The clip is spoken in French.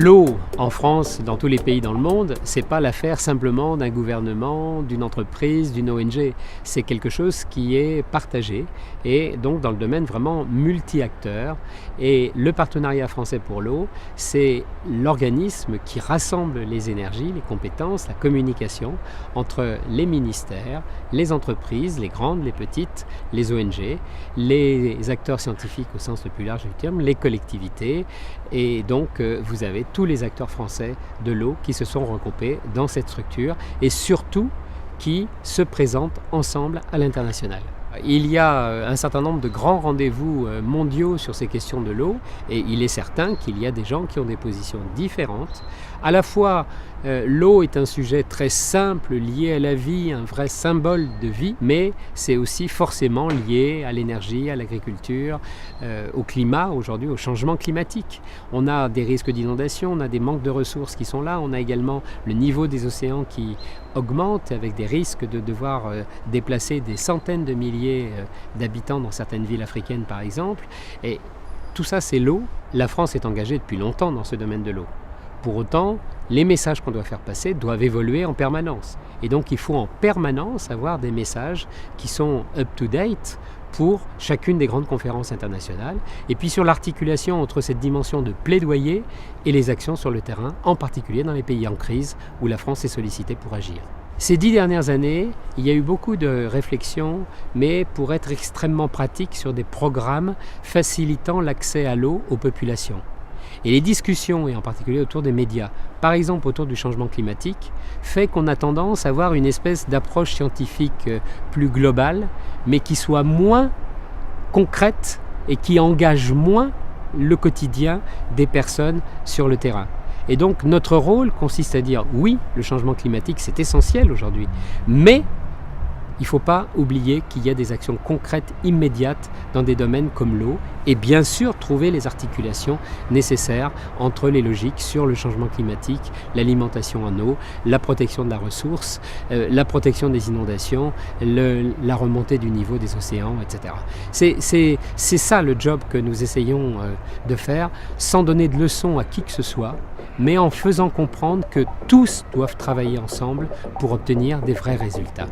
L'eau en France, dans tous les pays dans le monde, c'est pas l'affaire simplement d'un gouvernement, d'une entreprise, d'une ONG. C'est quelque chose qui est partagé et donc dans le domaine vraiment multi-acteurs. Et le partenariat français pour l'eau, c'est l'organisme qui rassemble les énergies, les compétences, la communication entre les ministères, les entreprises, les grandes, les petites, les ONG, les acteurs scientifiques au sens le plus large du terme, les collectivités. Et donc vous avez tous les acteurs français de l'eau qui se sont regroupés dans cette structure et surtout qui se présentent ensemble à l'international. Il y a un certain nombre de grands rendez-vous mondiaux sur ces questions de l'eau et il est certain qu'il y a des gens qui ont des positions différentes. À la fois, l'eau est un sujet très simple, lié à la vie, un vrai symbole de vie, mais c'est aussi forcément lié à l'énergie, à l'agriculture, au climat aujourd'hui, au changement climatique. On a des risques d'inondation, on a des manques de ressources qui sont là, on a également le niveau des océans qui augmente avec des risques de devoir déplacer des centaines de milliers d'habitants dans certaines villes africaines par exemple. Et tout ça c'est l'eau. La France est engagée depuis longtemps dans ce domaine de l'eau. Pour autant, les messages qu'on doit faire passer doivent évoluer en permanence. Et donc il faut en permanence avoir des messages qui sont up-to-date pour chacune des grandes conférences internationales. Et puis sur l'articulation entre cette dimension de plaidoyer et les actions sur le terrain, en particulier dans les pays en crise où la France est sollicitée pour agir. Ces 10 dernières années, il y a eu beaucoup de réflexions, mais pour être extrêmement pratique sur des programmes facilitant l'accès à l'eau aux populations. Et les discussions, et en particulier autour des médias, par exemple autour du changement climatique, fait qu'on a tendance à avoir une espèce d'approche scientifique plus globale, mais qui soit moins concrète et qui engage moins le quotidien des personnes sur le terrain. Et donc notre rôle consiste à dire oui, le changement climatique c'est essentiel aujourd'hui, mais il ne faut pas oublier qu'il y a des actions concrètes immédiates dans des domaines comme l'eau et bien sûr trouver les articulations nécessaires entre les logiques sur le changement climatique, l'alimentation en eau, la protection de la ressource, la protection des inondations, la remontée du niveau des océans, etc. C'est ça le job que nous essayons de faire sans donner de leçons à qui que ce soit, mais en faisant comprendre que tous doivent travailler ensemble pour obtenir des vrais résultats.